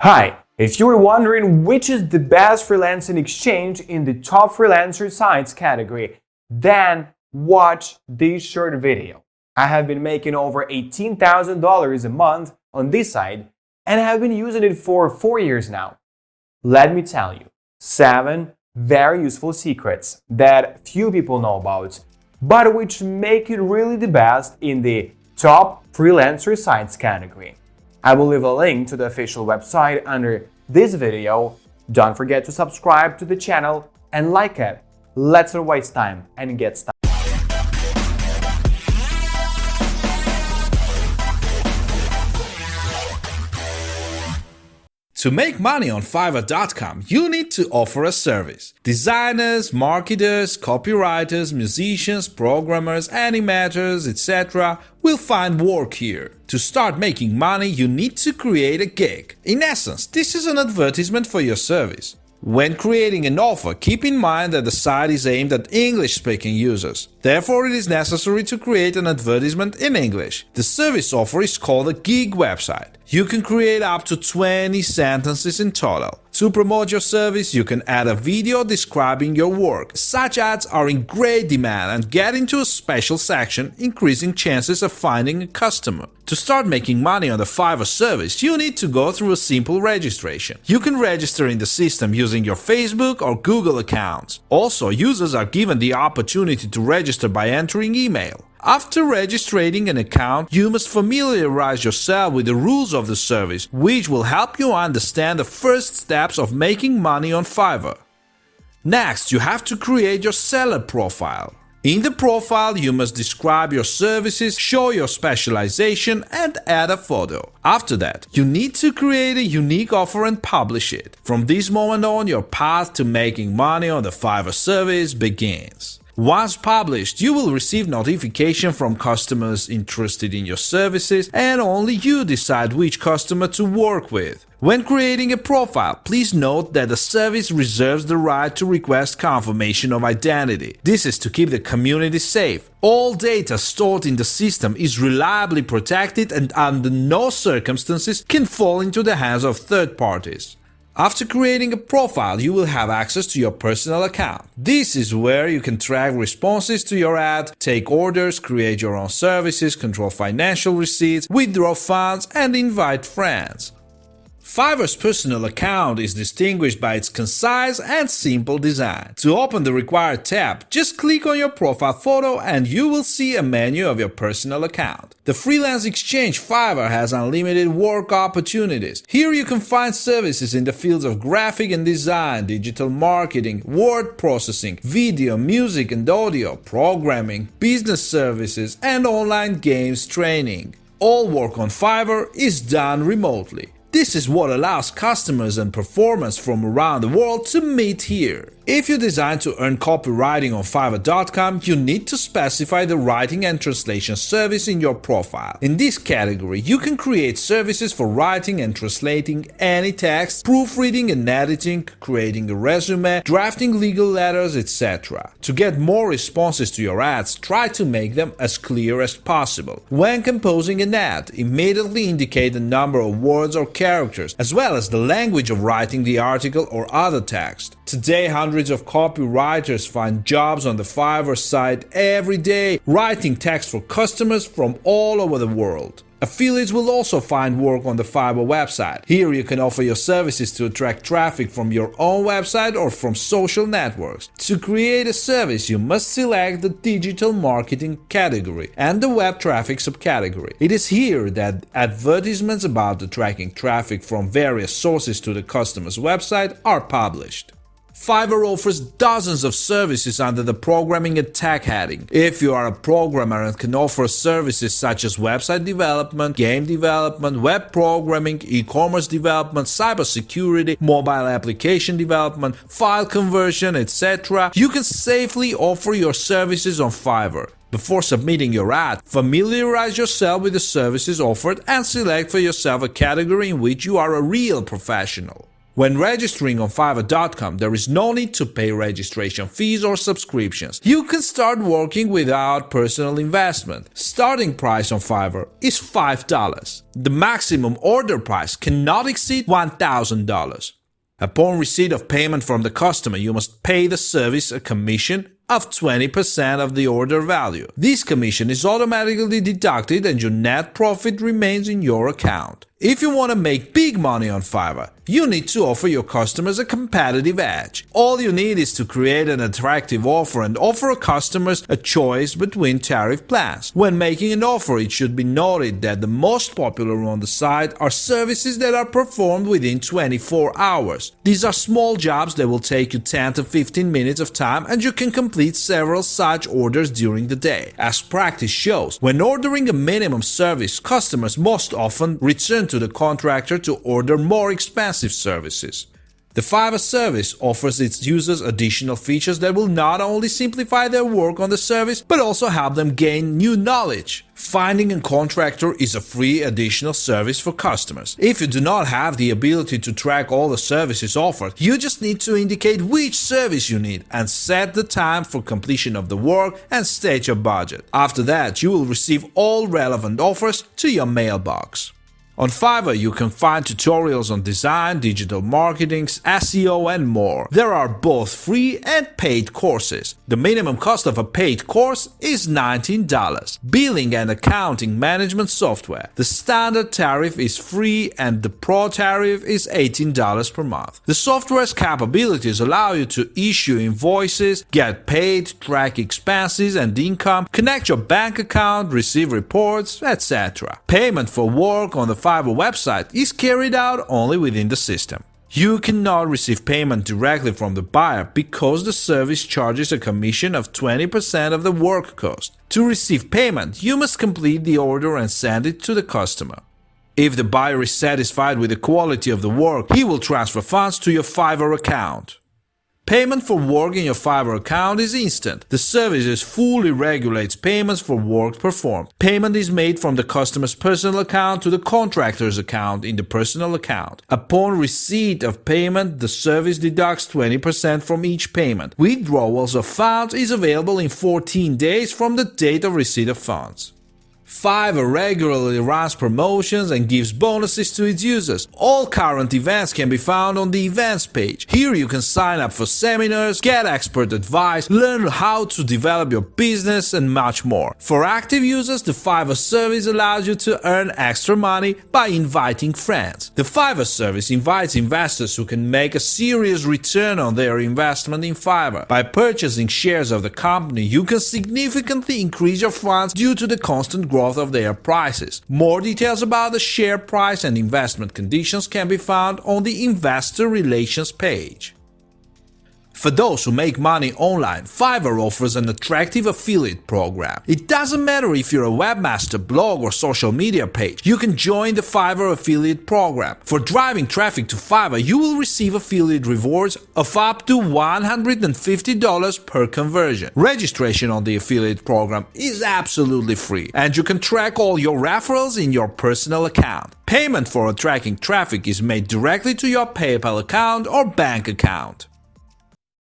Hi! If you were wondering which is the best freelancing exchange in the top freelancer sites category, then watch this short video. I have been making over $18,000 a month on this site and have been using it for 4 years now. Let me tell you 7 very useful secrets that few people know about, but which make it really the best in the top freelancer sites category. I will leave a link to the official website under this video. Don't forget to subscribe to the channel and like it. Let's not waste time and get started. To make money on Fiverr.com, you need to offer a service. Designers, marketers, copywriters, musicians, programmers, animators, etc. will find work here. To start making money, you need to create a gig. In essence, this is an advertisement for your service. When creating an offer, keep in mind that the site is aimed at English-speaking users. Therefore, it is necessary to create an advertisement in English. The service offer is called a gig website. You can create up to 20 sentences in total. To promote your service, you can add a video describing your work. Such ads are in great demand and get into a special section, increasing chances of finding a customer. To start making money on the Fiverr service, you need to go through a simple registration. You can register in the system using your Facebook or Google accounts. Also, users are given the opportunity to register by entering email. After registering an account, you must familiarize yourself with the rules of the service, which will help you understand the first steps of making money on Fiverr. Next, you have to create your seller profile. In the profile, you must describe your services, show your specialization, and add a photo. After that, you need to create a unique offer and publish it. From this moment on, your path to making money on the Fiverr service begins. Once published, you will receive notification from customers interested in your services, and only you decide which customer to work with. When creating a profile, please note that the service reserves the right to request confirmation of identity. This is to keep the community safe. All data stored in the system is reliably protected and under no circumstances can fall into the hands of third parties. After creating a profile, you will have access to your personal account. This is where you can track responses to your ad, take orders, create your own services, control financial receipts, withdraw funds, and invite friends. Fiverr's personal account is distinguished by its concise and simple design. To open the required tab, just click on your profile photo and you will see a menu of your personal account. The freelance exchange Fiverr has unlimited work opportunities. Here you can find services in the fields of graphic and design, digital marketing, word processing, video, music and audio, programming, business services, and online games training. All work on Fiverr is done remotely. This is what allows customers and performers from around the world to meet here. If you design to earn copywriting on Fiverr.com, you need to specify the writing and translation service in your profile. In this category, you can create services for writing and translating any text, proofreading and editing, creating a resume, drafting legal letters, etc. To get more responses to your ads, try to make them as clear as possible. When composing an ad, immediately indicate the number of words or characters, as well as the language of writing the article or other text. Today, hundreds of copywriters find jobs on the Fiverr site every day, writing text for customers from all over the world. Affiliates will also find work on the Fiverr website. Here you can offer your services to attract traffic from your own website or from social networks. To create a service, you must select the digital marketing category and the web traffic subcategory. It is here that advertisements about attracting traffic from various sources to the customer's website are published. Fiverr offers dozens of services under the programming and tech heading. If you are a programmer and can offer services such as website development, game development, web programming, e-commerce development, cybersecurity, mobile application development, file conversion, etc., you can safely offer your services on Fiverr. Before submitting your ad, familiarize yourself with the services offered and select for yourself a category in which you are a real professional. When registering on Fiverr.com, there is no need to pay registration fees or subscriptions. You can start working without personal investment. Starting price on Fiverr is $5. The maximum order price cannot exceed $1,000. Upon receipt of payment from the customer, you must pay the service a commission of 20% of the order value. This commission is automatically deducted and your net profit remains in your account. If you want to make big money on Fiverr, you need to offer your customers a competitive edge. All you need is to create an attractive offer and offer customers a choice between tariff plans. When making an offer, it should be noted that the most popular on the site are services that are performed within 24 hours. These are small jobs that will take you 10 to 15 minutes of time and you can complete several such orders during the day. As practice shows, when ordering a minimum service, customers most often return to the contractor to order more expensive services. The Fiverr service offers its users additional features that will not only simplify their work on the service, but also help them gain new knowledge. Finding a contractor is a free additional service for customers. If you do not have the ability to track all the services offered, you just need to indicate which service you need and set the time for completion of the work and state your budget. After that, you will receive all relevant offers to your mailbox. On Fiverr, you can find tutorials on design, digital marketing, SEO, and more. There are both free and paid courses. The minimum cost of a paid course is $19. Billing and accounting management software. The standard tariff is free and the pro tariff is $18 per month. The software's capabilities allow you to issue invoices, get paid, track expenses and income, connect your bank account, receive reports, etc. Payment for work on the Fiverr website is carried out only within the system. You cannot receive payment directly from the buyer because the service charges a commission of 20% of the work cost. To receive payment, you must complete the order and send it to the customer. If the buyer is satisfied with the quality of the work, he will transfer funds to your Fiverr account. Payment for work in your Fiverr account is instant. The service fully regulates payments for work performed. Payment is made from the customer's personal account to the contractor's account in the personal account. Upon receipt of payment, the service deducts 20% from each payment. Withdrawals of funds is available in 14 days from the date of receipt of funds. Fiverr regularly runs promotions and gives bonuses to its users. All current events can be found on the events page. Here you can sign up for seminars, get expert advice, learn how to develop your business and much more. For active users, the Fiverr service allows you to earn extra money by inviting friends. The Fiverr service invites investors who can make a serious return on their investment in Fiverr. By purchasing shares of the company, you can significantly increase your funds due to the constant growth of their prices. More details about the share price and investment conditions can be found on the Investor Relations page. For those who make money online, Fiverr offers an attractive affiliate program. It doesn't matter if you're a webmaster, blog, or social media page, you can join the Fiverr affiliate program. For driving traffic to Fiverr, you will receive affiliate rewards of up to $150 per conversion. Registration on the affiliate program is absolutely free, and you can track all your referrals in your personal account. Payment for tracking traffic is made directly to your PayPal account or bank account.